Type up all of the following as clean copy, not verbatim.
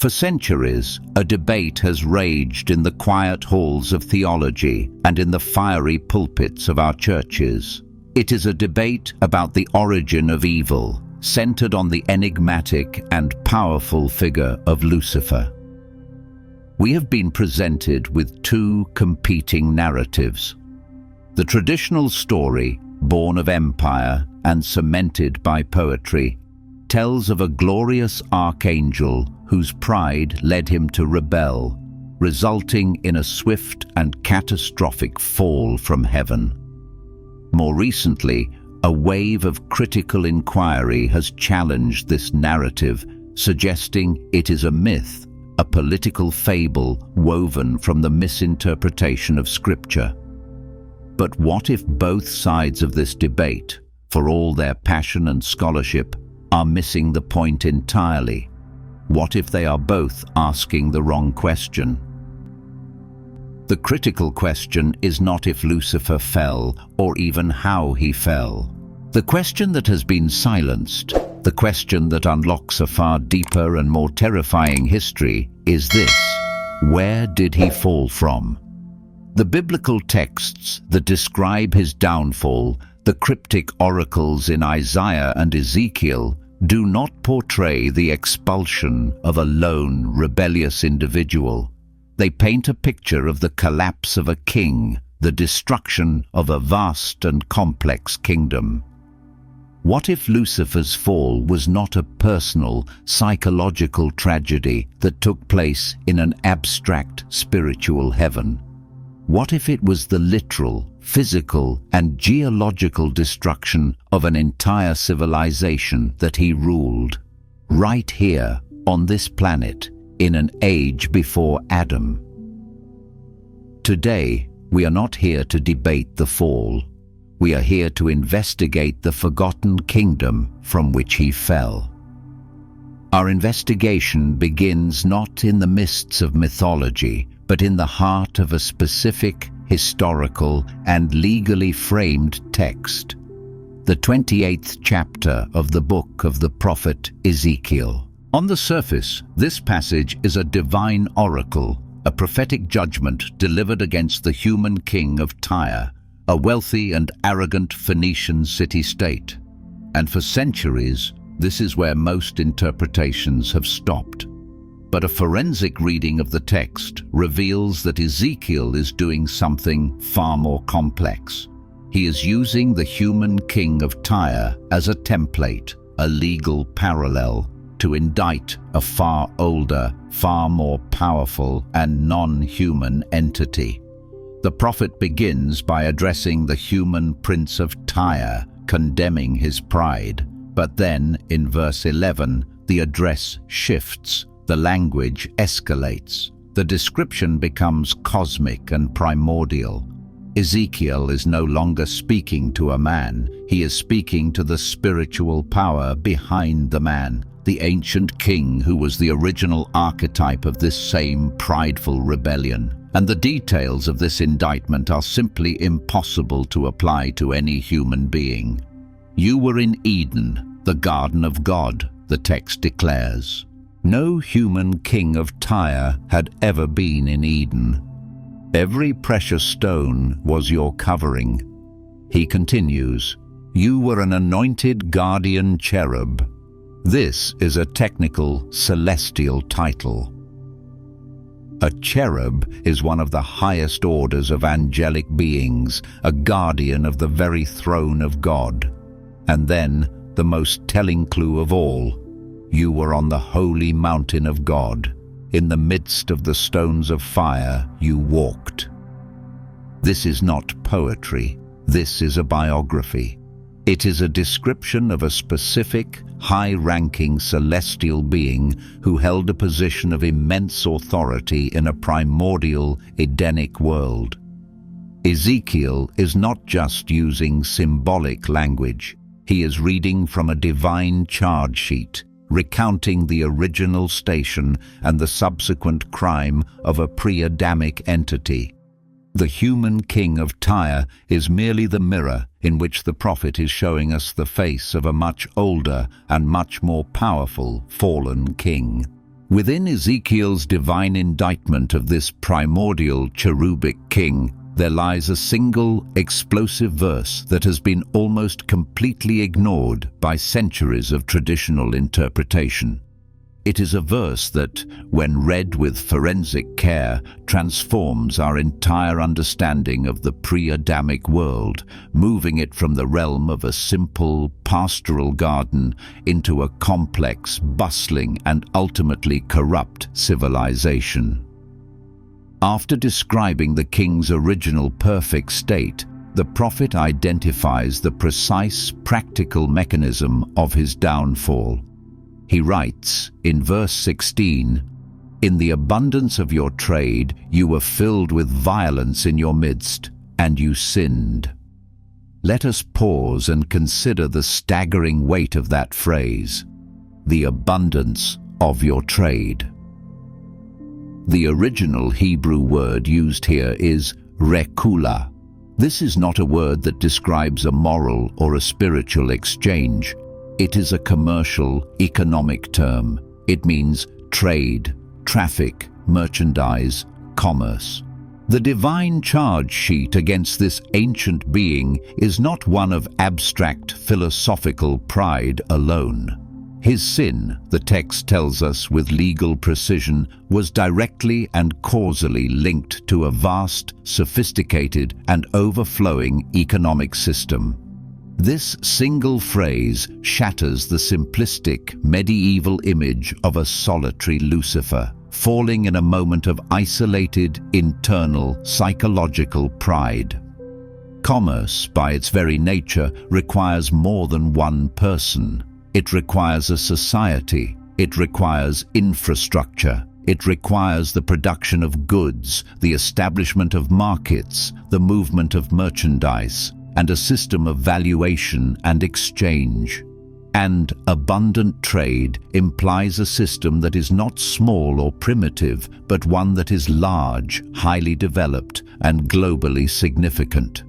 For centuries, a debate has raged in the quiet halls of theology and in the fiery pulpits of our churches. It is a debate about the origin of evil, centered on the enigmatic and powerful figure of Lucifer. We have been presented with two competing narratives. The traditional story, born of empire and cemented by poetry, tells of a glorious archangel whose pride led him to rebel, resulting in a swift and catastrophic fall from heaven. More recently, a wave of critical inquiry has challenged this narrative, suggesting it is a myth, a political fable woven from the misinterpretation of Scripture. But what if both sides of this debate, for all their passion and scholarship, are missing the point entirely? What if they are both asking the wrong question? The critical question is not if Lucifer fell or even how he fell. The question that has been silenced, the question that unlocks a far deeper and more terrifying history, is this: where did he fall from? The biblical texts that describe his downfall, the cryptic oracles in Isaiah and Ezekiel, do not portray the expulsion of a lone, rebellious individual. They paint a picture of the collapse of a king, the destruction of a vast and complex kingdom. What if Lucifer's fall was not a personal, psychological tragedy that took place in an abstract spiritual heaven? What if it was the literal, physical, and geological destruction of an entire civilization that he ruled, right here on this planet, in an age before Adam? Today, we are not here to debate the fall. We are here to investigate the forgotten kingdom from which he fell. Our investigation begins not in the mists of mythology, but in the heart of a specific, historical, and legally framed text, the 28th chapter of the book of the prophet Ezekiel. On the surface, this passage is a divine oracle, a prophetic judgment delivered against the human king of Tyre, a wealthy and arrogant Phoenician city-state. And for centuries, this is where most interpretations have stopped. But a forensic reading of the text reveals that Ezekiel is doing something far more complex. He is using the human king of Tyre as a template, a legal parallel, to indict a far older, far more powerful and non-human entity. The prophet begins by addressing the human prince of Tyre, condemning his pride. But then, in verse 11, the address shifts. The language escalates. The description becomes cosmic and primordial. Ezekiel is no longer speaking to a man. He is speaking to the spiritual power behind the man, the ancient king who was the original archetype of this same prideful rebellion. And the details of this indictment are simply impossible to apply to any human being. You were in Eden, the garden of God, the text declares. No human king of Tyre had ever been in Eden. Every precious stone was your covering. He continues, you were an anointed guardian cherub. This is a technical, celestial title. A cherub is one of the highest orders of angelic beings, a guardian of the very throne of God. And then, the most telling clue of all, you were on the holy mountain of God. In the midst of the stones of fire, you walked. This is not poetry. This is a biography. It is a description of a specific, high-ranking celestial being who held a position of immense authority in a primordial, Edenic world. Ezekiel is not just using symbolic language. He is reading from a divine charge sheet, recounting the original station and the subsequent crime of a pre-Adamic entity. The human king of Tyre is merely the mirror in which the prophet is showing us the face of a much older and much more powerful fallen king. Within Ezekiel's divine indictment of this primordial cherubic king, there lies a single, explosive verse that has been almost completely ignored by centuries of traditional interpretation. It is a verse that, when read with forensic care, transforms our entire understanding of the pre-Adamic world, moving it from the realm of a simple, pastoral garden into a complex, bustling, and ultimately corrupt civilization. After describing the king's original perfect state, the prophet identifies the precise, practical mechanism of his downfall. He writes, in verse 16, "In the abundance of your trade you were filled with violence in your midst, and you sinned." Let us pause and consider the staggering weight of that phrase, the abundance of your trade. The original Hebrew word used here is rekula. This is not a word that describes a moral or a spiritual exchange. It is a commercial, economic term. It means trade, traffic, merchandise, commerce. The divine charge sheet against this ancient being is not one of abstract philosophical pride alone. His sin, the text tells us with legal precision, was directly and causally linked to a vast, sophisticated, and overflowing economic system. This single phrase shatters the simplistic, medieval image of a solitary Lucifer, falling in a moment of isolated, internal, psychological pride. Commerce, by its very nature, requires more than one person. It requires a society. It requires infrastructure. It requires the production of goods, the establishment of markets, the movement of merchandise, and a system of valuation and exchange. And abundant trade implies a system that is not small or primitive, but one that is large, highly developed, and globally significant.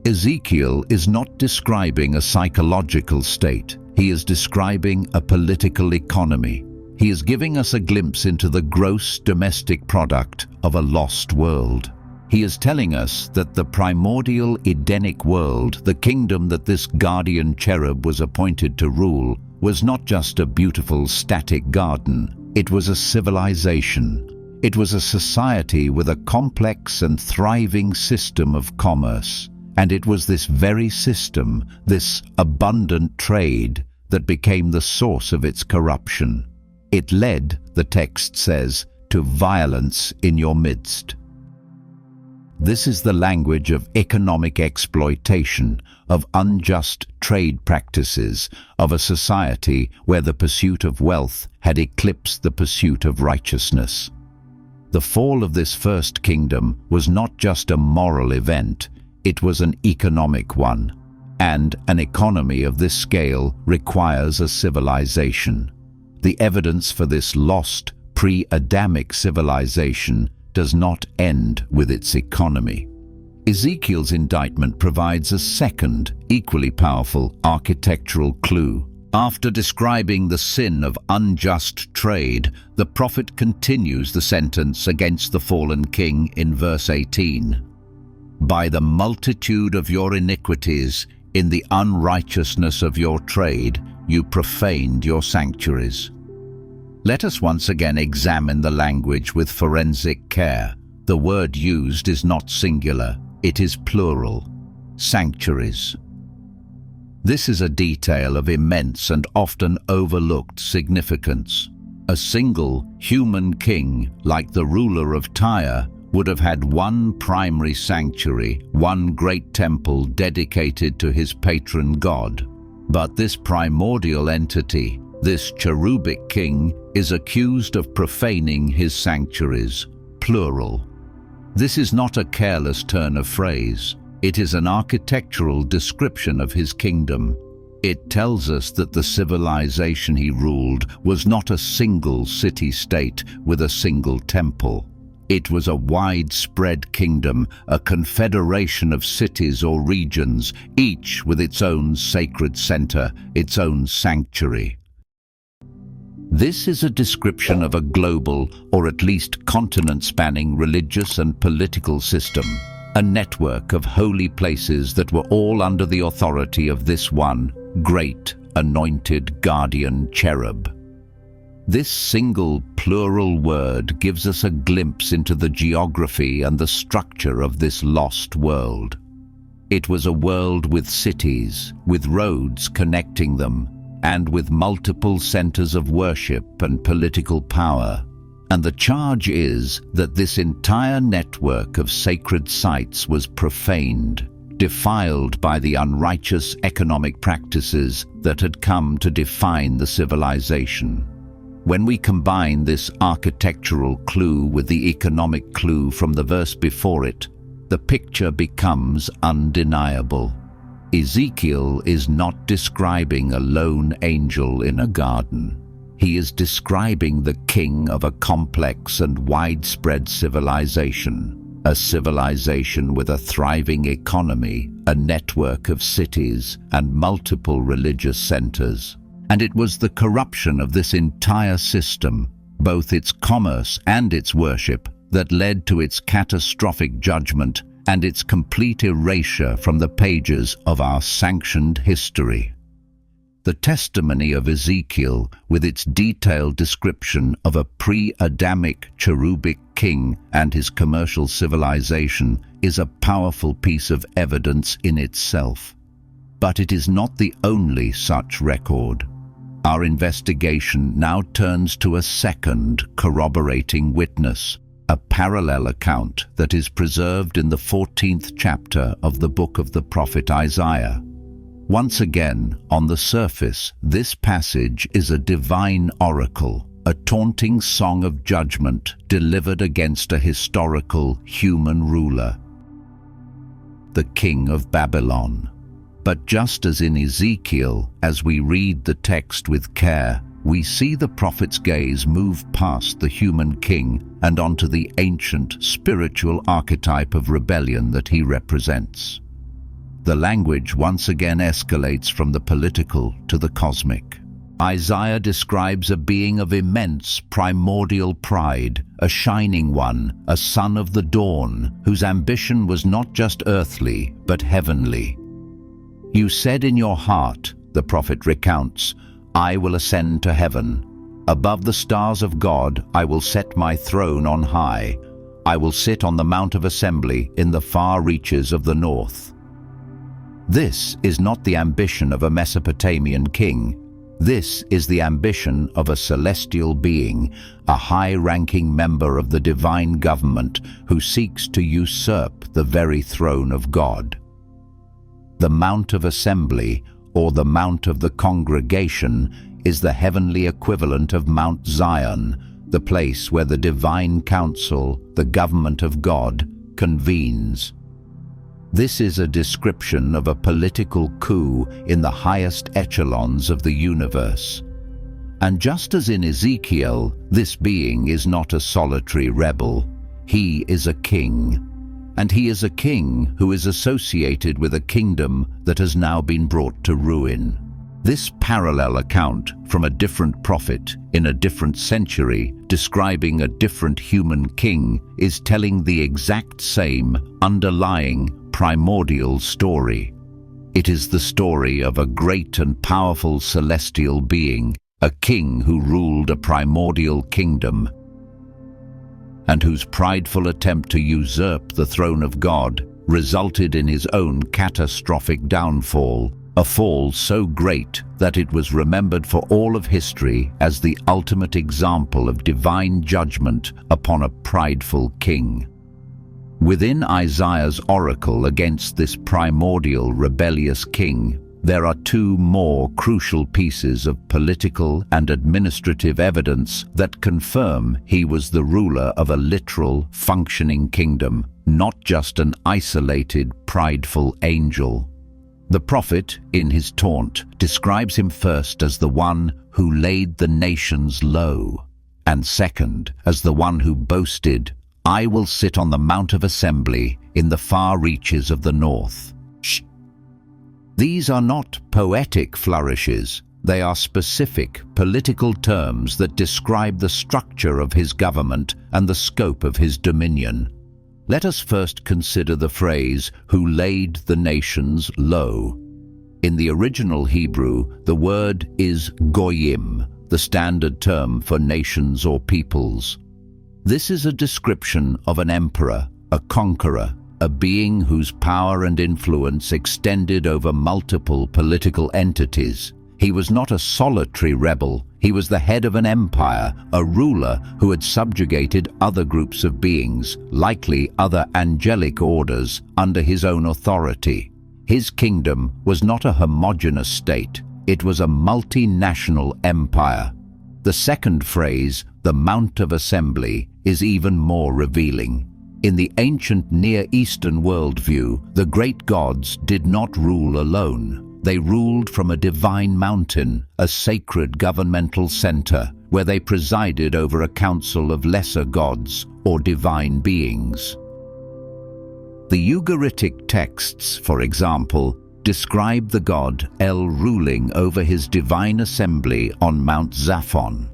Ezekiel is not describing a psychological state. He is describing a political economy. He is giving us a glimpse into the gross domestic product of a lost world. He is telling us that the primordial Edenic world, the kingdom that this guardian cherub was appointed to rule, was not just a beautiful static garden. It was a civilization. It was a society with a complex and thriving system of commerce. And it was this very system, this abundant trade, that became the source of its corruption. It led, the text says, to violence in your midst. This is the language of economic exploitation, of unjust trade practices, of a society where the pursuit of wealth had eclipsed the pursuit of righteousness. The fall of this first kingdom was not just a moral event, it was an economic one, and an economy of this scale requires a civilization. The evidence for this lost, pre-Adamic civilization does not end with its economy. Ezekiel's indictment provides a second, equally powerful architectural clue. After describing the sin of unjust trade, the prophet continues the sentence against the fallen king in verse 18. "By the multitude of your iniquities, in the unrighteousness of your trade, you profaned your sanctuaries." Let us once again examine the language with forensic care. The word used is not singular, it is plural. Sanctuaries. This is a detail of immense and often overlooked significance. A single human king, like the ruler of Tyre, would have had one primary sanctuary, one great temple dedicated to his patron god. But this primordial entity, this cherubic king, is accused of profaning his sanctuaries, plural. This is not a careless turn of phrase. It is an architectural description of his kingdom. It tells us that the civilization he ruled was not a single city-state with a single temple. It was a widespread kingdom, a confederation of cities or regions, each with its own sacred center, its own sanctuary. This is a description of a global, or at least continent-spanning religious and political system, a network of holy places that were all under the authority of this one great, anointed guardian cherub. This single plural word gives us a glimpse into the geography and the structure of this lost world. It was a world with cities, with roads connecting them, and with multiple centers of worship and political power. And the charge is that this entire network of sacred sites was profaned, defiled by the unrighteous economic practices that had come to define the civilization. When we combine this architectural clue with the economic clue from the verse before it, the picture becomes undeniable. Ezekiel is not describing a lone angel in a garden. He is describing the king of a complex and widespread civilization, a civilization with a thriving economy, a network of cities, and multiple religious centers. And it was the corruption of this entire system, both its commerce and its worship, that led to its catastrophic judgment and its complete erasure from the pages of our sanctioned history. The testimony of Ezekiel, with its detailed description of a pre-Adamic cherubic king and his commercial civilization, is a powerful piece of evidence in itself. But it is not the only such record. Our investigation now turns to a second corroborating witness, a parallel account that is preserved in the 14th chapter of the book of the prophet Isaiah. Once again, on the surface, this passage is a divine oracle, a taunting song of judgment delivered against a historical human ruler, the king of Babylon. But just as in Ezekiel, as we read the text with care, we see the prophet's gaze move past the human king and onto the ancient spiritual archetype of rebellion that he represents. The language once again escalates from the political to the cosmic. Isaiah describes a being of immense primordial pride, a shining one, a son of the dawn, whose ambition was not just earthly, but heavenly. "You said in your heart," the prophet recounts, "I will ascend to heaven. Above the stars of God, I will set my throne on high. I will sit on the Mount of Assembly in the far reaches of the north." This is not the ambition of a Mesopotamian king. This is the ambition of a celestial being, a high-ranking member of the divine government who seeks to usurp the very throne of God. The Mount of Assembly, or the Mount of the Congregation, is the heavenly equivalent of Mount Zion, the place where the divine council, the government of God, convenes. This is a description of a political coup in the highest echelons of the universe. And just as in Ezekiel, this being is not a solitary rebel. He is a king. And he is a king who is associated with a kingdom that has now been brought to ruin. This parallel account from a different prophet in a different century, describing a different human king, is telling the exact same underlying primordial story. It is the story of a great and powerful celestial being, a king who ruled a primordial kingdom, and whose prideful attempt to usurp the throne of God resulted in his own catastrophic downfall, a fall so great that it was remembered for all of history as the ultimate example of divine judgment upon a prideful king. Within Isaiah's oracle against this primordial rebellious king, there are two more crucial pieces of political and administrative evidence that confirm he was the ruler of a literal, functioning kingdom, not just an isolated, prideful angel. The prophet, in his taunt, describes him first as the one who laid the nations low, and second as the one who boasted, "I will sit on the Mount of Assembly in the far reaches of the north." These are not poetic flourishes. They are specific political terms that describe the structure of his government and the scope of his dominion. Let us first consider the phrase, "who laid the nations low." In the original Hebrew, the word is goyim, the standard term for nations or peoples. This is a description of an emperor, a conqueror, a being whose power and influence extended over multiple political entities. He was not a solitary rebel. He was the head of an empire, a ruler who had subjugated other groups of beings, likely other angelic orders, under his own authority. His kingdom was not a homogeneous state. It was a multinational empire. The second phrase, the Mount of Assembly, is even more revealing. In the ancient Near Eastern worldview, the great gods did not rule alone. They ruled from a divine mountain, a sacred governmental center, where they presided over a council of lesser gods or divine beings. The Ugaritic texts, for example, describe the god El ruling over his divine assembly on Mount Zaphon.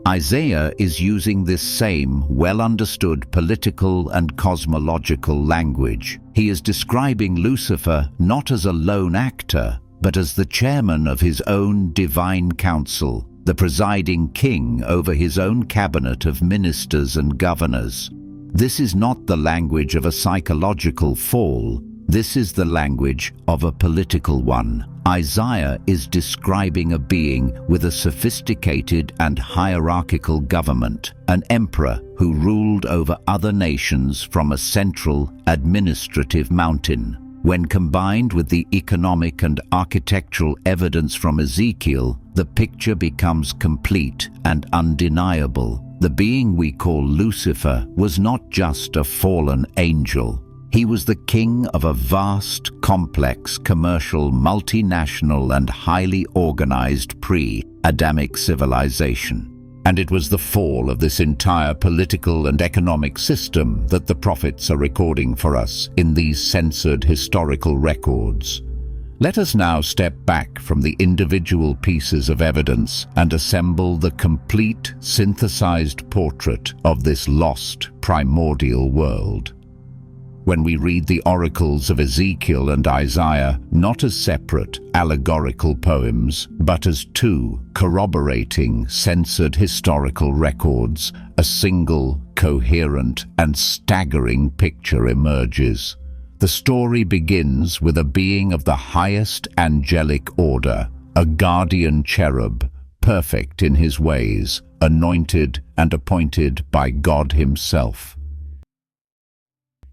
Isaiah is using this same well-understood political and cosmological language. He is describing Lucifer not as a lone actor, but as the chairman of his own divine council, the presiding king over his own cabinet of ministers and governors. This is not the language of a psychological fall. This is the language of a political one. Isaiah is describing a being with a sophisticated and hierarchical government, an emperor who ruled over other nations from a central administrative mountain. When combined with the economic and architectural evidence from Ezekiel, the picture becomes complete and undeniable. The being we call Lucifer was not just a fallen angel. He was the king of a vast, complex, commercial, multinational, and highly organized pre-Adamic civilization. And it was the fall of this entire political and economic system that the prophets are recording for us in these censored historical records. Let us now step back from the individual pieces of evidence and assemble the complete, synthesized portrait of this lost, primordial world. When we read the oracles of Ezekiel and Isaiah not as separate allegorical poems, but as two corroborating, censored historical records, a single, coherent, and staggering picture emerges. The story begins with a being of the highest angelic order, a guardian cherub, perfect in his ways, anointed and appointed by God himself.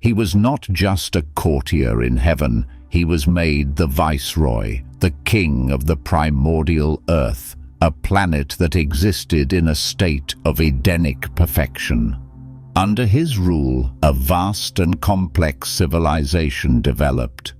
He was not just a courtier in heaven, he was made the viceroy, the king of the primordial earth, a planet that existed in a state of Edenic perfection. Under his rule, a vast and complex civilization developed.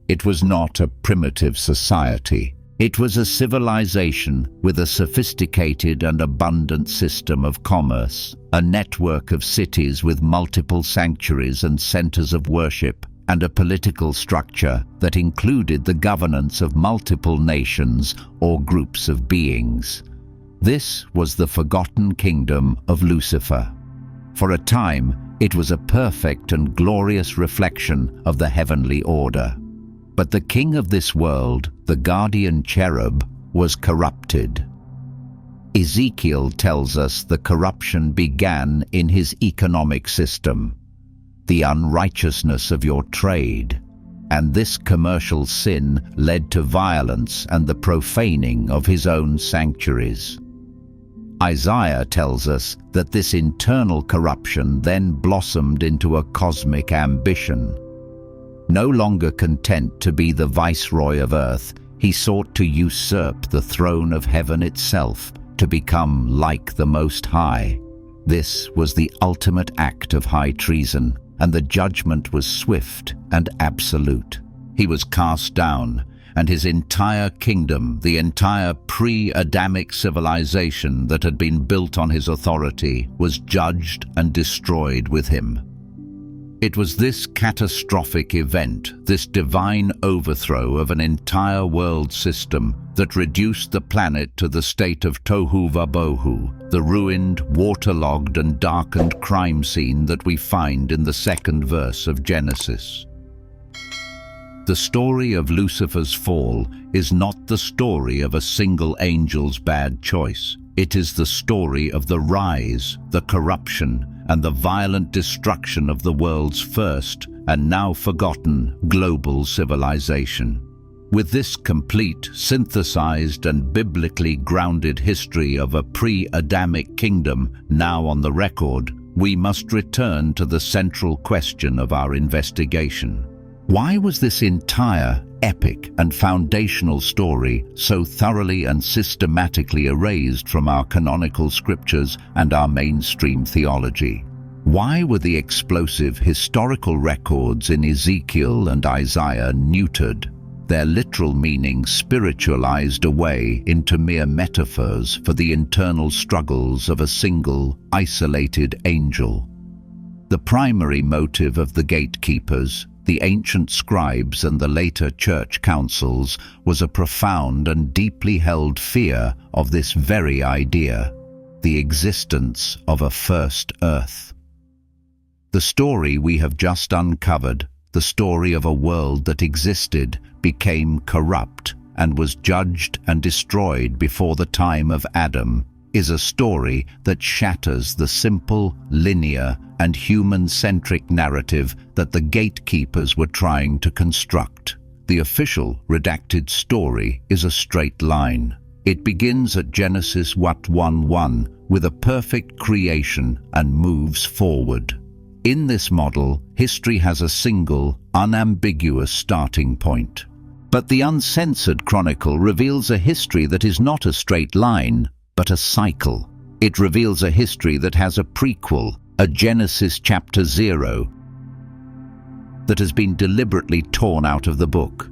It was not a primitive society. It was a civilization with a sophisticated and abundant system of commerce, a network of cities with multiple sanctuaries and centers of worship, and a political structure that included the governance of multiple nations or groups of beings. This was the forgotten kingdom of Lucifer. For a time, it was a perfect and glorious reflection of the heavenly order. But the king of this world, the guardian cherub, was corrupted. Ezekiel tells us the corruption began in his economic system, the unrighteousness of your trade, and this commercial sin led to violence and the profaning of his own sanctuaries. Isaiah tells us that this internal corruption then blossomed into a cosmic ambition. No longer content to be the viceroy of earth, he sought to usurp the throne of heaven itself, to become like the Most High. This was the ultimate act of high treason, and the judgment was swift and absolute. He was cast down, and his entire kingdom, the entire pre-Adamic civilization that had been built on his authority, was judged and destroyed with him. It was this catastrophic event, this divine overthrow of an entire world system, that reduced the planet to the state of Tohu Va-Bohu, the ruined, waterlogged and darkened crime scene that we find in the second verse of Genesis. The story of Lucifer's fall is not the story of a single angel's bad choice. It is the story of the rise, the corruption, and the violent destruction of the world's first, and now forgotten, global civilization. With this complete, synthesized, and biblically grounded history of a pre-Adamic kingdom now on the record, we must return to the central question of our investigation. Why was this entire, epic, and foundational story so thoroughly and systematically erased from our canonical scriptures and our mainstream theology? Why were the explosive historical records in Ezekiel and Isaiah neutered, their literal meaning spiritualized away into mere metaphors for the internal struggles of a single, isolated angel? The primary motive of the gatekeepers, the ancient scribes and the later church councils, was a profound and deeply held fear of this very idea, the existence of a first earth. The story we have just uncovered, the story of a world that existed, became corrupt, and was judged and destroyed before the time of Adam, is a story that shatters the simple, linear, and human-centric narrative that the gatekeepers were trying to construct. The official, redacted story is a straight line. It begins at Genesis 1:1 with a perfect creation and moves forward. In this model, history has a single, unambiguous starting point. But the uncensored chronicle reveals a history that is not a straight line, but a cycle. It reveals a history that has a prequel, a Genesis chapter 0, that has been deliberately torn out of the book.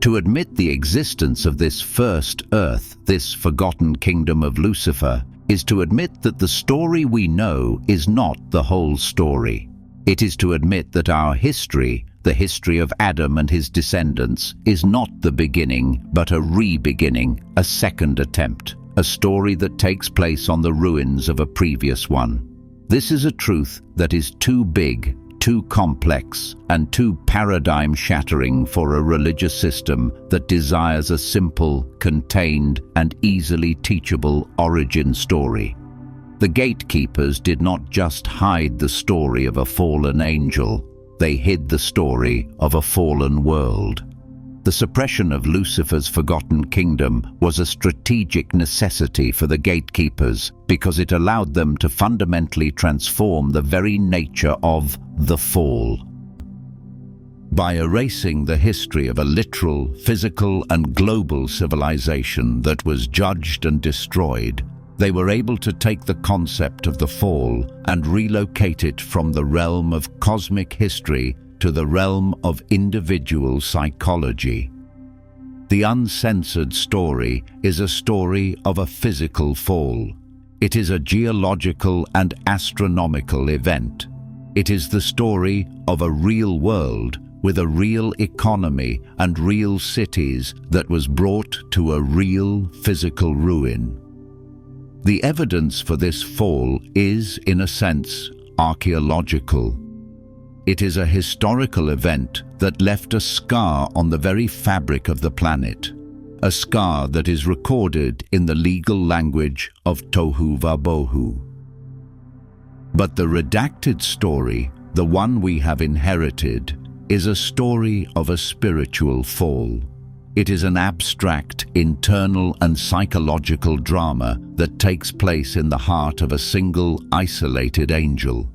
To admit the existence of this first earth, this forgotten kingdom of Lucifer, is to admit that the story we know is not the whole story. It is to admit that our history, the history of Adam and his descendants, is not the beginning, but a re-beginning, a second attempt, a story that takes place on the ruins of a previous one. This is a truth that is too big, too complex, and too paradigm-shattering for a religious system that desires a simple, contained, and easily teachable origin story. The gatekeepers did not just hide the story of a fallen angel, they hid the story of a fallen world. The suppression of Lucifer's forgotten kingdom was a strategic necessity for the gatekeepers because it allowed them to fundamentally transform the very nature of the fall. By erasing the history of a literal, physical, and global civilization that was judged and destroyed, they were able to take the concept of the fall and relocate it from the realm of cosmic history to the realm of individual psychology. The uncensored story is a story of a physical fall. It is a geological and astronomical event. It is the story of a real world with a real economy and real cities that was brought to a real physical ruin. The evidence for this fall is, in a sense, archaeological. It is a historical event that left a scar on the very fabric of the planet, a scar that is recorded in the legal language of Tohu Va-Bohu. But the redacted story, the one we have inherited, is a story of a spiritual fall. It is an abstract, internal and psychological drama that takes place in the heart of a single, isolated angel.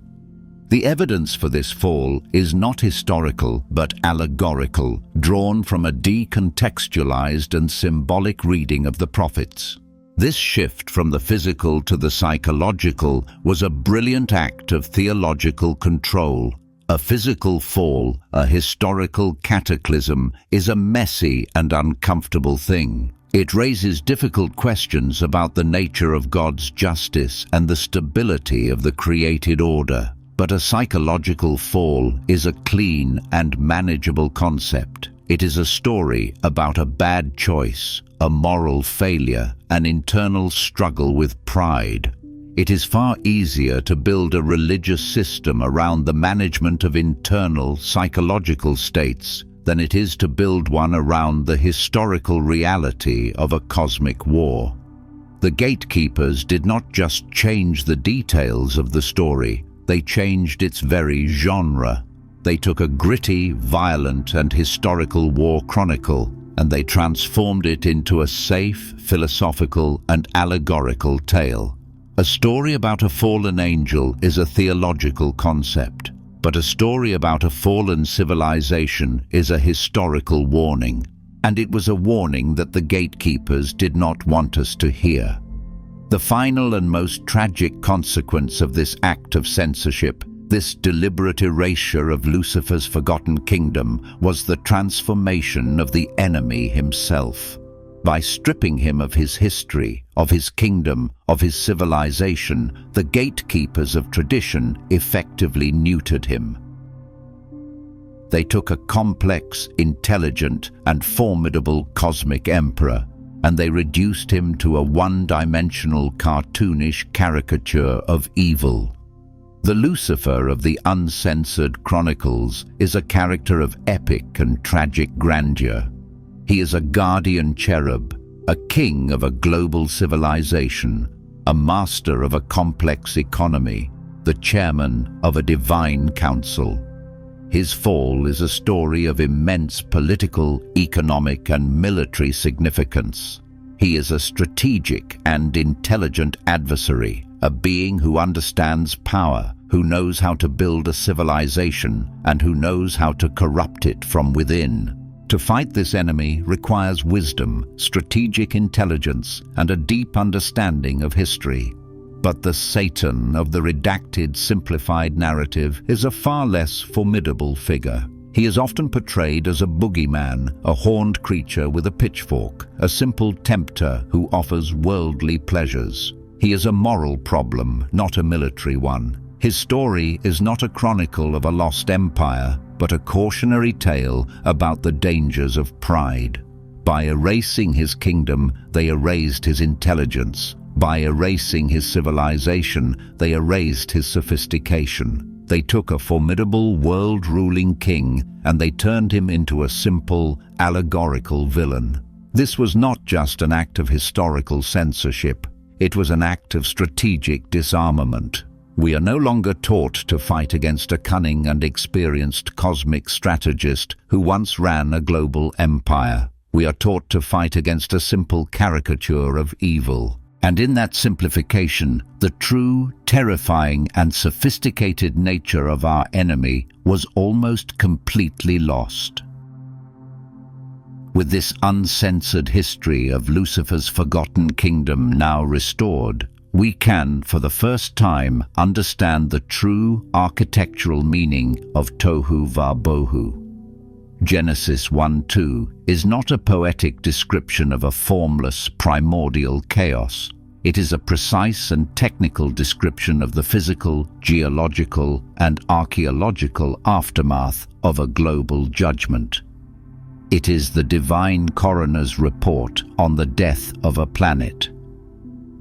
The evidence for this fall is not historical but allegorical, drawn from a decontextualized and symbolic reading of the prophets. This shift from the physical to the psychological was a brilliant act of theological control. A physical fall, a historical cataclysm, is a messy and uncomfortable thing. It raises difficult questions about the nature of God's justice and the stability of the created order. But a psychological fall is a clean and manageable concept. It is a story about a bad choice, a moral failure, an internal struggle with pride. It is far easier to build a religious system around the management of internal psychological states than it is to build one around the historical reality of a cosmic war. The gatekeepers did not just change the details of the story, they changed its very genre. They took a gritty, violent, and historical war chronicle, and they transformed it into a safe, philosophical, and allegorical tale. A story about a fallen angel is a theological concept, but a story about a fallen civilization is a historical warning. And it was a warning that the gatekeepers did not want us to hear. The final and most tragic consequence of this act of censorship, this deliberate erasure of Lucifer's forgotten kingdom, was the transformation of the enemy himself. By stripping him of his history, of his kingdom, of his civilization, the gatekeepers of tradition effectively neutered him. They took a complex, intelligent, and formidable cosmic emperor, and they reduced him to a one-dimensional, cartoonish caricature of evil. The Lucifer of the uncensored chronicles is a character of epic and tragic grandeur. He is a guardian cherub, a king of a global civilization, a master of a complex economy, the chairman of a divine council. His fall is a story of immense political, economic, and military significance. He is a strategic and intelligent adversary, a being who understands power, who knows how to build a civilization, and who knows how to corrupt it from within. To fight this enemy requires wisdom, strategic intelligence, and a deep understanding of history. But the Satan of the redacted, simplified narrative is a far less formidable figure. He is often portrayed as a boogeyman, a horned creature with a pitchfork, a simple tempter who offers worldly pleasures. He is a moral problem, not a military one. His story is not a chronicle of a lost empire, but a cautionary tale about the dangers of pride. By erasing his kingdom, they erased his intelligence. By erasing his civilization, they erased his sophistication. They took a formidable world-ruling king and they turned him into a simple, allegorical villain. This was not just an act of historical censorship. It was an act of strategic disarmament. We are no longer taught to fight against a cunning and experienced cosmic strategist who once ran a global empire. We are taught to fight against a simple caricature of evil. And in that simplification, the true, terrifying, and sophisticated nature of our enemy was almost completely lost. With this uncensored history of Lucifer's forgotten kingdom now restored, we can, for the first time, understand the true architectural meaning of Tohu Va-Bohu. Genesis 1:2 is not a poetic description of a formless, primordial chaos. It is a precise and technical description of the physical, geological, and archaeological aftermath of a global judgment. It is the divine coroner's report on the death of a planet.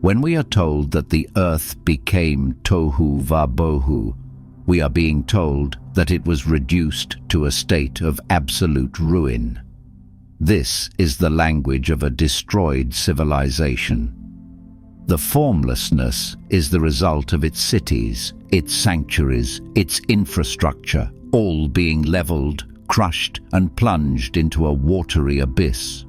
When we are told that the earth became Tohu Va-Bohu, we are being told that it was reduced to a state of absolute ruin. This is the language of a destroyed civilization. The formlessness is the result of its cities, its sanctuaries, its infrastructure, all being leveled, crushed, and plunged into a watery abyss.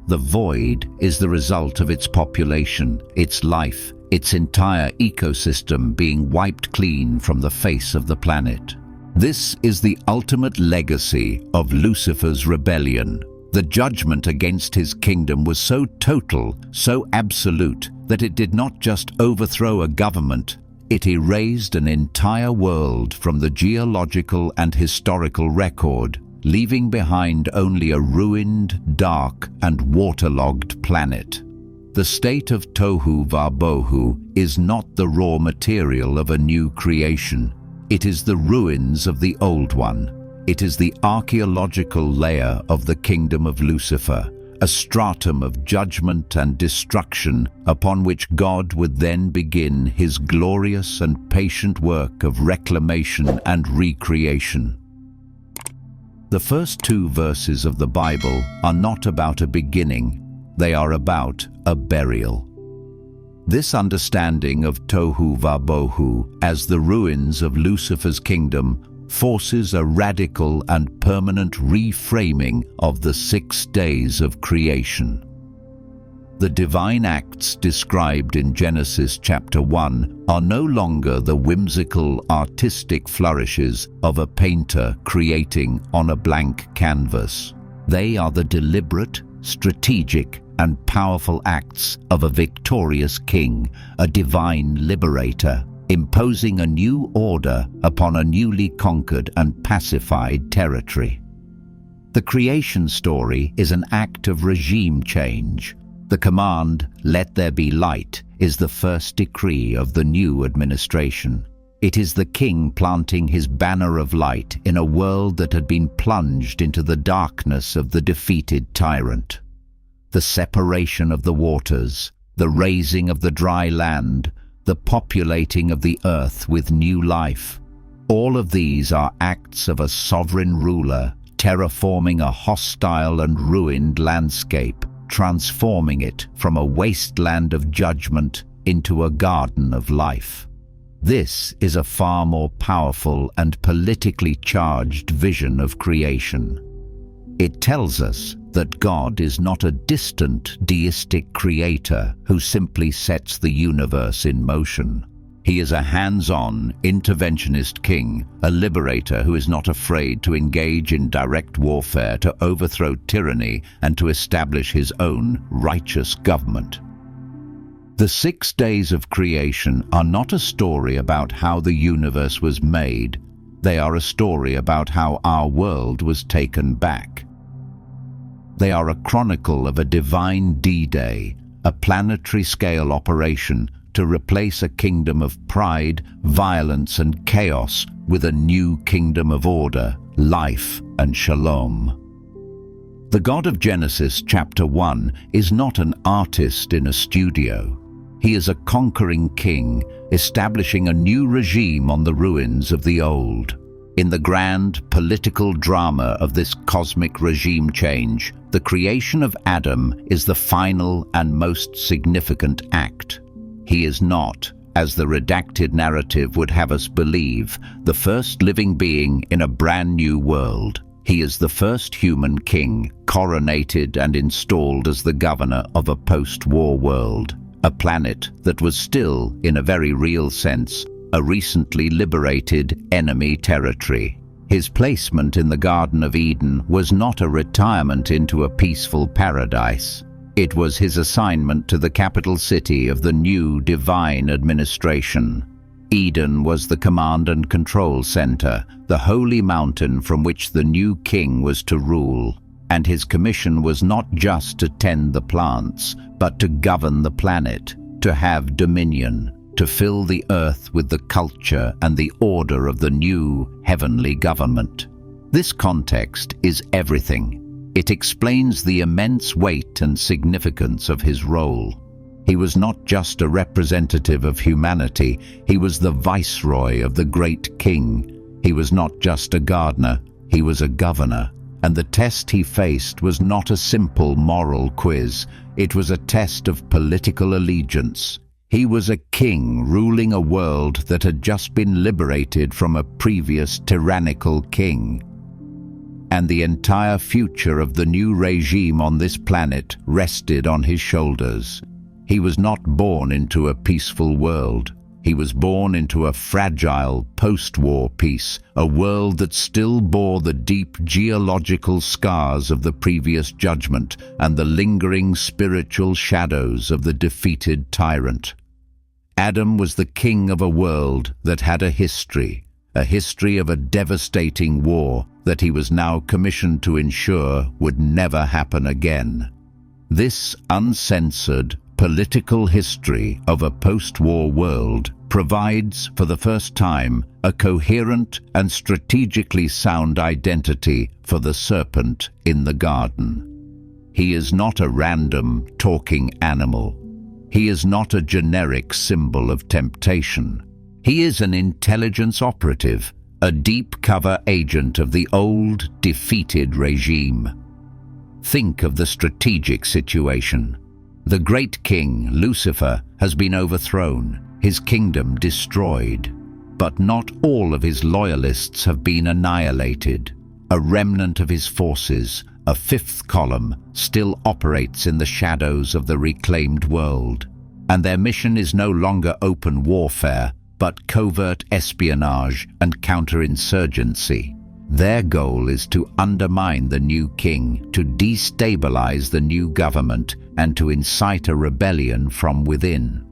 The void is the result of its population, its life, its entire ecosystem being wiped clean from the face of the planet. This is the ultimate legacy of Lucifer's rebellion. The judgment against his kingdom was so total, so absolute, that it did not just overthrow a government, it erased an entire world from the geological and historical record, leaving behind only a ruined, dark, and waterlogged planet. The state of Tohu Va-Bohu is not the raw material of a new creation. It is the ruins of the old one. It is the archaeological layer of the kingdom of Lucifer, a stratum of judgment and destruction upon which God would then begin his glorious and patient work of reclamation and recreation. The first two verses of the Bible are not about a beginning, they are about a burial. This understanding of Tohu Va-Bohu as the ruins of Lucifer's kingdom forces a radical and permanent reframing of the 6 days of creation. The divine acts described in Genesis chapter 1 are no longer the whimsical artistic flourishes of a painter creating on a blank canvas. They are the deliberate, strategic, and powerful acts of a victorious king, a divine liberator, imposing a new order upon a newly conquered and pacified territory. The creation story is an act of regime change. The command, "Let there be light," is the first decree of the new administration. It is the king planting his banner of light in a world that had been plunged into the darkness of the defeated tyrant. The separation of the waters, the raising of the dry land, the populating of the earth with new life. All of these are acts of a sovereign ruler terraforming a hostile and ruined landscape, transforming it from a wasteland of judgment into a garden of life. This is a far more powerful and politically charged vision of creation. It tells us that God is not a distant deistic creator who simply sets the universe in motion. He is a hands-on, interventionist king, a liberator who is not afraid to engage in direct warfare to overthrow tyranny and to establish his own righteous government. The 6 days of creation are not a story about how the universe was made. They are a story about how our world was taken back. They are a chronicle of a divine D-Day, a planetary-scale operation to replace a kingdom of pride, violence, and chaos with a new kingdom of order, life, and shalom. The God of Genesis chapter 1 is not an artist in a studio. He is a conquering king, establishing a new regime on the ruins of the old. In the grand political drama of this cosmic regime change, the creation of Adam is the final and most significant act. He is not, as the redacted narrative would have us believe, the first living being in a brand new world. He is the first human king, coronated and installed as the governor of a post-war world, a planet that was still, in a very real sense, a recently liberated enemy territory. His placement in the Garden of Eden was not a retirement into a peaceful paradise. It was his assignment to the capital city of the new divine administration. Eden was the command and control center, the holy mountain from which the new king was to rule. And his commission was not just to tend the plants, but to govern the planet, to have dominion, to fill the earth with the culture and the order of the new heavenly government. This context is everything. It explains the immense weight and significance of his role. He was not just a representative of humanity, he was the viceroy of the great king. He was not just a gardener, he was a governor. And the test he faced was not a simple moral quiz, it was a test of political allegiance. He was a king ruling a world that had just been liberated from a previous tyrannical king. And the entire future of the new regime on this planet rested on his shoulders. He was not born into a peaceful world. He was born into a fragile post-war peace, a world that still bore the deep geological scars of the previous judgment and the lingering spiritual shadows of the defeated tyrant. Adam was the king of a world that had a history of a devastating war that he was now commissioned to ensure would never happen again. This uncensored, political history of a post-war world provides, for the first time, a coherent and strategically sound identity for the serpent in the garden. He is not a random, talking animal. He is not a generic symbol of temptation. He is an intelligence operative, a deep cover agent of the old, defeated regime. Think of the strategic situation. The great king, Lucifer, has been overthrown, his kingdom destroyed. But not all of his loyalists have been annihilated. A remnant of his forces, a fifth column, still operates in the shadows of the reclaimed world. And their mission is no longer open warfare, but covert espionage and counterinsurgency. Their goal is to undermine the new king, to destabilize the new government, and to incite a rebellion from within.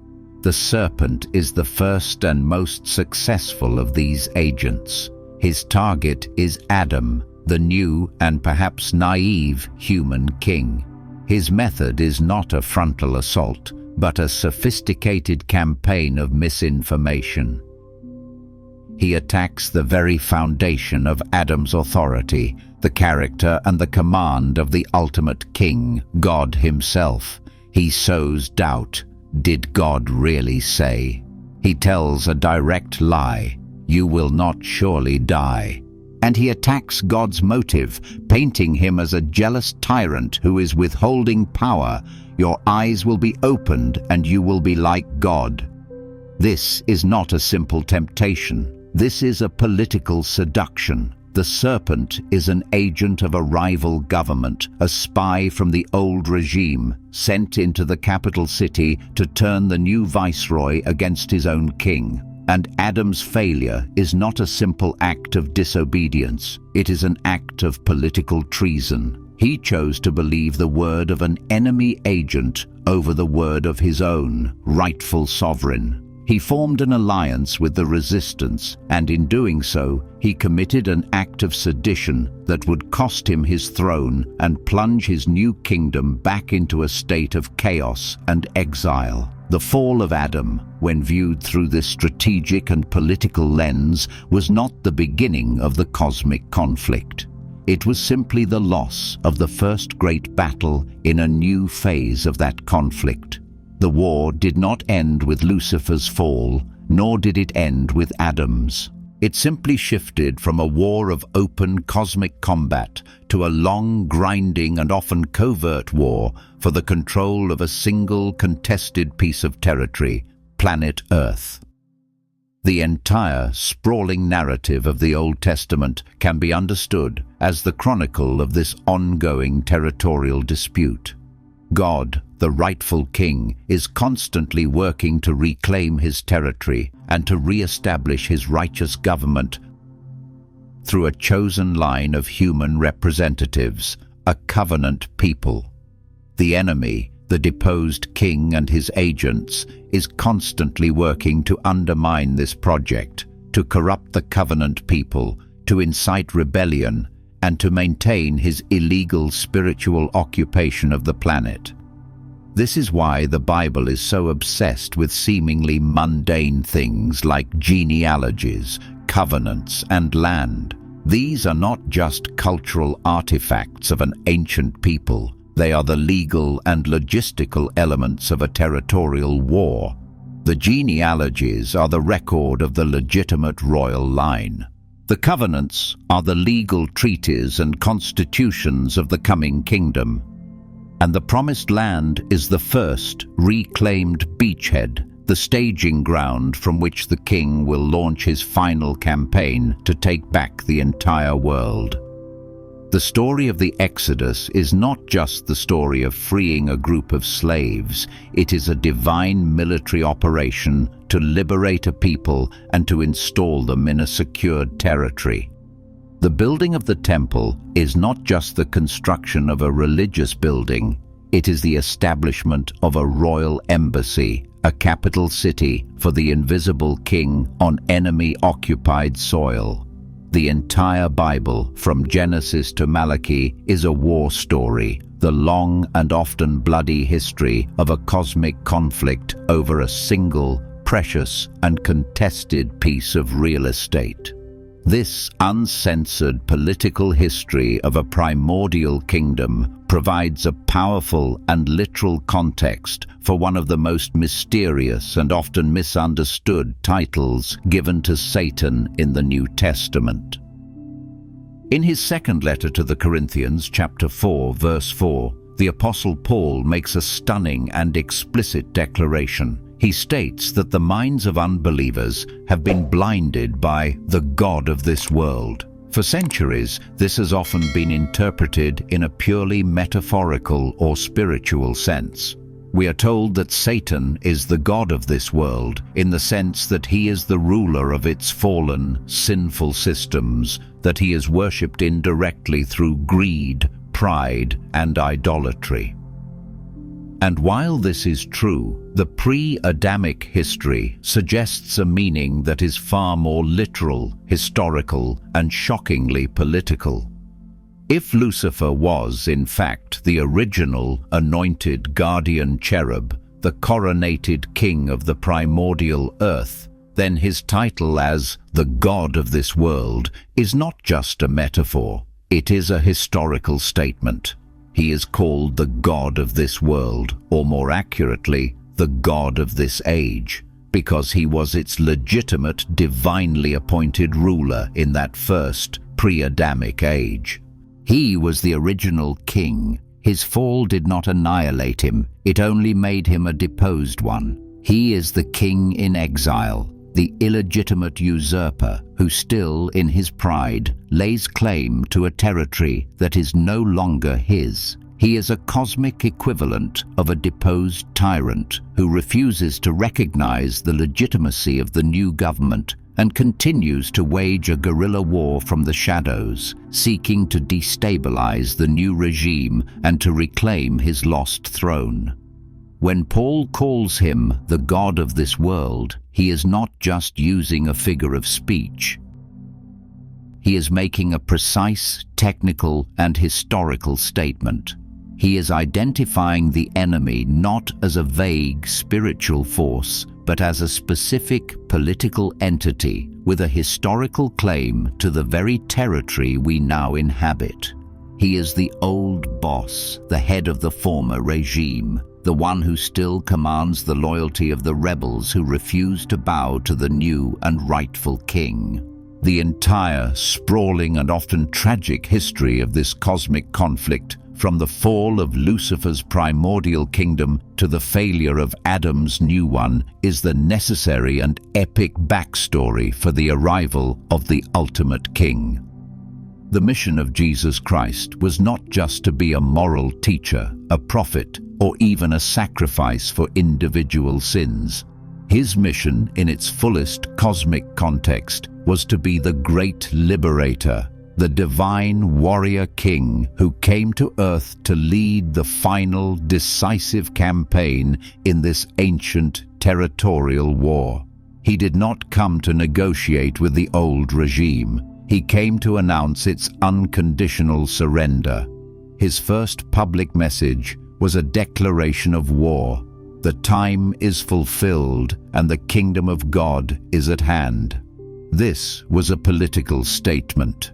The serpent is the first and most successful of these agents. His target is Adam, the new and perhaps naive human king. His method is not a frontal assault, but a sophisticated campaign of misinformation. He attacks the very foundation of Adam's authority, the character and the command of the ultimate king, God himself. He sows doubt. Did God really say? He tells a direct lie. You will not surely die. And he attacks God's motive, painting him as a jealous tyrant who is withholding power. Your eyes will be opened and you will be like God. This is not a simple temptation. This is a political seduction. The serpent is an agent of a rival government, a spy from the old regime, sent into the capital city to turn the new viceroy against his own king. And Adam's failure is not a simple act of disobedience. It is an act of political treason. He chose to believe the word of an enemy agent over the word of his own rightful sovereign. He formed an alliance with the resistance, and in doing so, he committed an act of sedition that would cost him his throne and plunge his new kingdom back into a state of chaos and exile. The fall of Adam, when viewed through this strategic and political lens, was not the beginning of the cosmic conflict. It was simply the loss of the first great battle in a new phase of that conflict. The war did not end with Lucifer's fall, nor did it end with Adam's. It simply shifted from a war of open cosmic combat to a long, grinding and often covert war for the control of a single contested piece of territory, planet Earth. The entire sprawling narrative of the Old Testament can be understood as the chronicle of this ongoing territorial dispute. God, the rightful king, is constantly working to reclaim his territory and to re-establish his righteous government through a chosen line of human representatives, a covenant people. The enemy, the deposed king and his agents, is constantly working to undermine this project, to corrupt the covenant people, to incite rebellion, and to maintain his illegal spiritual occupation of the planet. This is why the Bible is so obsessed with seemingly mundane things like genealogies, covenants, and land. These are not just cultural artifacts of an ancient people. They are the legal and logistical elements of a territorial war. The genealogies are the record of the legitimate royal line. The covenants are the legal treaties and constitutions of the coming kingdom. And the promised land is the first reclaimed beachhead, the staging ground from which the king will launch his final campaign to take back the entire world. The story of the Exodus is not just the story of freeing a group of slaves. It is a divine military operation to liberate a people and to install them in a secured territory. The building of the temple is not just the construction of a religious building. It is the establishment of a royal embassy, a capital city for the invisible king on enemy-occupied soil. The entire Bible, from Genesis to Malachi, is a war story, the long and often bloody history of a cosmic conflict over a single, precious and contested piece of real estate. This uncensored political history of a primordial kingdom provides a powerful and literal context for one of the most mysterious and often misunderstood titles given to Satan in the New Testament. In his second letter to the Corinthians, chapter 4, verse 4, the Apostle Paul makes a stunning and explicit declaration. He states that the minds of unbelievers have been blinded by the god of this world. For centuries, this has often been interpreted in a purely metaphorical or spiritual sense. We are told that Satan is the god of this world in the sense that he is the ruler of its fallen, sinful systems, that he is worshipped indirectly through greed, pride, and idolatry. And while this is true, the pre-Adamic history suggests a meaning that is far more literal, historical, and shockingly political. If Lucifer was, in fact, the original anointed guardian cherub, the coronated king of the primordial earth, then his title as the god of this world is not just a metaphor, it is a historical statement. He is called the god of this world, or more accurately, the god of this age, because he was its legitimate, divinely appointed ruler in that first pre-Adamic age. He was the original king. His fall did not annihilate him, it only made him a deposed one. He is the king in exile, the illegitimate usurper who still, in his pride, lays claim to a territory that is no longer his. He is a cosmic equivalent of a deposed tyrant who refuses to recognize the legitimacy of the new government and continues to wage a guerrilla war from the shadows, seeking to destabilize the new regime and to reclaim his lost throne. When Paul calls him the god of this world, he is not just using a figure of speech. He is making a precise, technical, and historical statement. He is identifying the enemy not as a vague spiritual force, but as a specific political entity with a historical claim to the very territory we now inhabit. He is the old boss, the head of the former regime, the one who still commands the loyalty of the rebels who refuse to bow to the new and rightful king. The entire sprawling and often tragic history of this cosmic conflict, from the fall of Lucifer's primordial kingdom to the failure of Adam's new one, is the necessary and epic backstory for the arrival of the ultimate king. The mission of Jesus Christ was not just to be a moral teacher, a prophet, or even a sacrifice for individual sins. His mission, in its fullest cosmic context, was to be the great liberator, the divine warrior king who came to earth to lead the final, decisive campaign in this ancient territorial war. He did not come to negotiate with the old regime. He came to announce its unconditional surrender. His first public message was a declaration of war. The time is fulfilled and the kingdom of God is at hand. This was a political statement.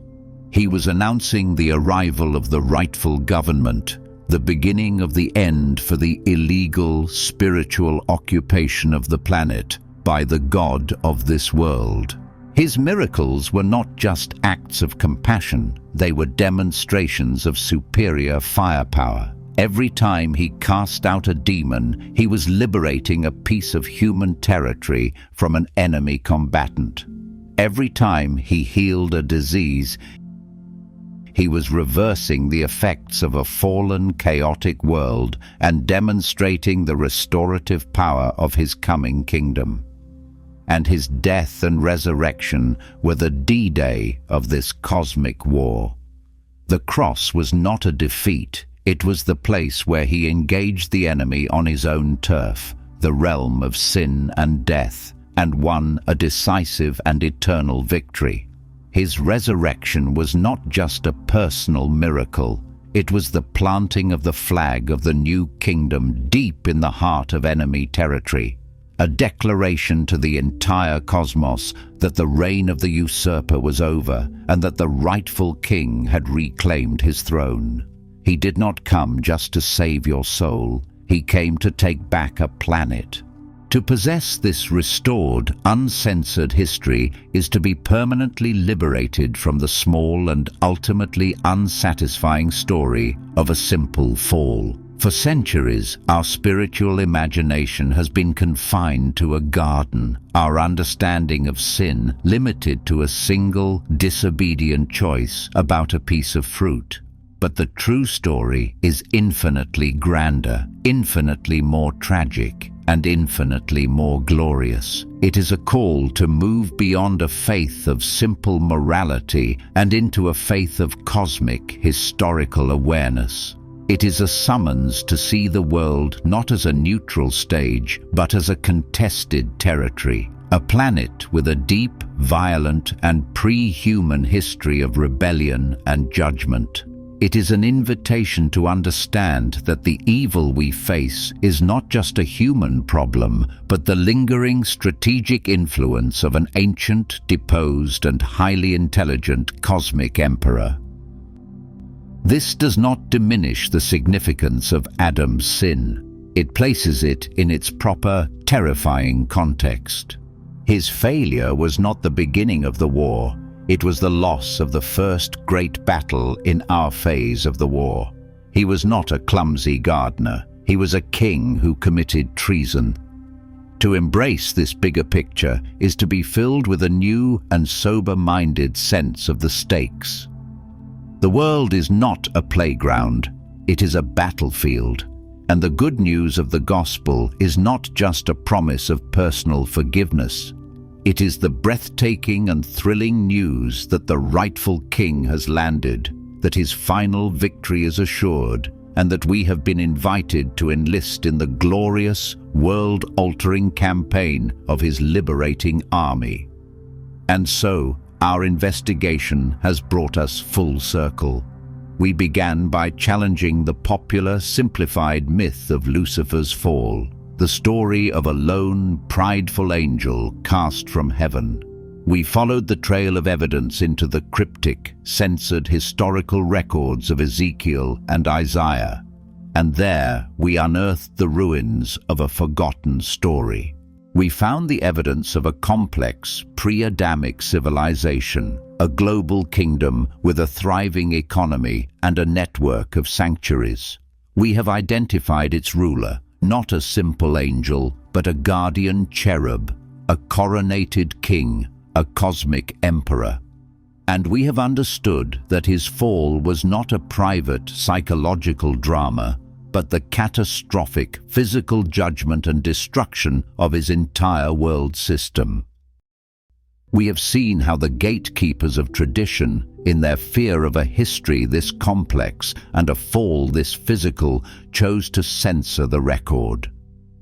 He was announcing the arrival of the rightful government, the beginning of the end for the illegal spiritual occupation of the planet by the god of this world. His miracles were not just acts of compassion, they were demonstrations of superior firepower. Every time he cast out a demon, he was liberating a piece of human territory from an enemy combatant. Every time he healed a disease, he was reversing the effects of a fallen, chaotic world and demonstrating the restorative power of his coming kingdom. And his death and resurrection were the D-Day of this cosmic war. The cross was not a defeat, it was the place where he engaged the enemy on his own turf, the realm of sin and death, and won a decisive and eternal victory. His resurrection was not just a personal miracle. It was the planting of the flag of the new kingdom deep in the heart of enemy territory, a declaration to the entire cosmos that the reign of the usurper was over and that the rightful king had reclaimed his throne. He did not come just to save your soul. He came to take back a planet. To possess this restored, uncensored history is to be permanently liberated from the small and ultimately unsatisfying story of a simple fall. For centuries, our spiritual imagination has been confined to a garden, our understanding of sin limited to a single, disobedient choice about a piece of fruit. But the true story is infinitely grander, infinitely more tragic, and infinitely more glorious. It is a call to move beyond a faith of simple morality and into a faith of cosmic, historical awareness. It is a summons to see the world not as a neutral stage, but as a contested territory, a planet with a deep, violent, and pre-human history of rebellion and judgment. It is an invitation to understand that the evil we face is not just a human problem, but the lingering strategic influence of an ancient, deposed, and highly intelligent cosmic emperor. This does not diminish the significance of Adam's sin. It places it in its proper, terrifying context. His failure was not the beginning of the war. It was the loss of the first great battle in our phase of the war. He was not a clumsy gardener. He was a king who committed treason. To embrace this bigger picture is to be filled with a new and sober-minded sense of the stakes. The world is not a playground. It is a battlefield. And the good news of the gospel is not just a promise of personal forgiveness. It is the breathtaking and thrilling news that the rightful king has landed, that his final victory is assured, and that we have been invited to enlist in the glorious, world-altering campaign of his liberating army. And so, our investigation has brought us full circle. We began by challenging the popular, simplified myth of Lucifer's fall, the story of a lone, prideful angel cast from heaven. We followed the trail of evidence into the cryptic, censored historical records of Ezekiel and Isaiah, and there we unearthed the ruins of a forgotten story. We found the evidence of a complex, pre-Adamic civilization, a global kingdom with a thriving economy and a network of sanctuaries. We have identified its ruler, not a simple angel, but a guardian cherub, a coronated king, a cosmic emperor. And we have understood that his fall was not a private psychological drama, but the catastrophic physical judgment and destruction of his entire world system. We have seen how the gatekeepers of tradition, in their fear of a history this complex and a fall this physical, chose to censor the record.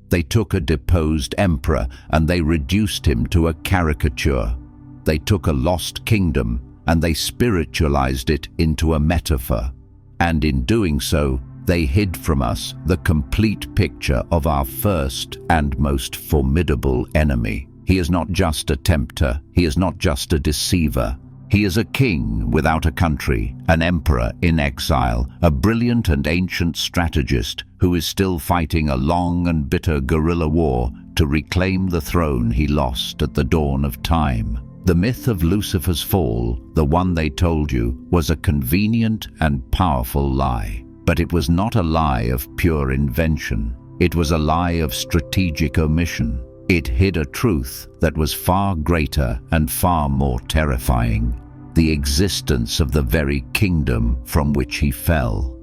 They took a deposed emperor and they reduced him to a caricature. They took a lost kingdom and they spiritualized it into a metaphor. And in doing so, they hid from us the complete picture of our first and most formidable enemy. He is not just a tempter, he is not just a deceiver. He is a king without a country, an emperor in exile, a brilliant and ancient strategist who is still fighting a long and bitter guerrilla war to reclaim the throne he lost at the dawn of time. The myth of Lucifer's fall, the one they told you, was a convenient and powerful lie. But it was not a lie of pure invention. It was a lie of strategic omission. It hid a truth that was far greater and far more terrifying: the existence of the very kingdom from which he fell.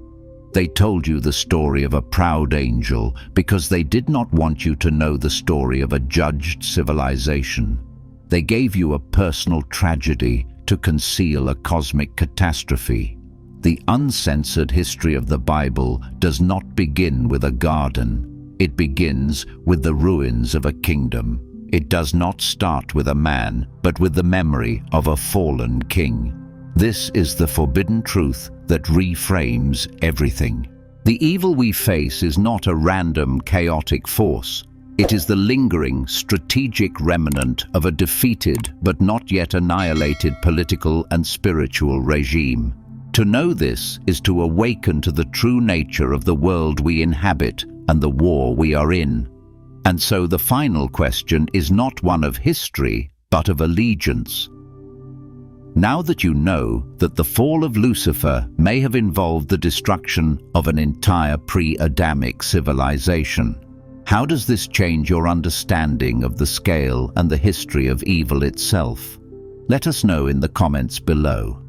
They told you the story of a proud angel because they did not want you to know the story of a judged civilization. They gave you a personal tragedy to conceal a cosmic catastrophe. The uncensored history of the Bible does not begin with a garden. It begins with the ruins of a kingdom. It does not start with a man, but with the memory of a fallen king. This is the forbidden truth that reframes everything. The evil we face is not a random, chaotic force. It is the lingering, strategic remnant of a defeated but not yet annihilated political and spiritual regime. To know this is to awaken to the true nature of the world we inhabit and the war we are in. And so the final question is not one of history, but of allegiance. Now that you know that the fall of Lucifer may have involved the destruction of an entire pre-Adamic civilization, how does this change your understanding of the scale and the history of evil itself? Let us know in the comments below.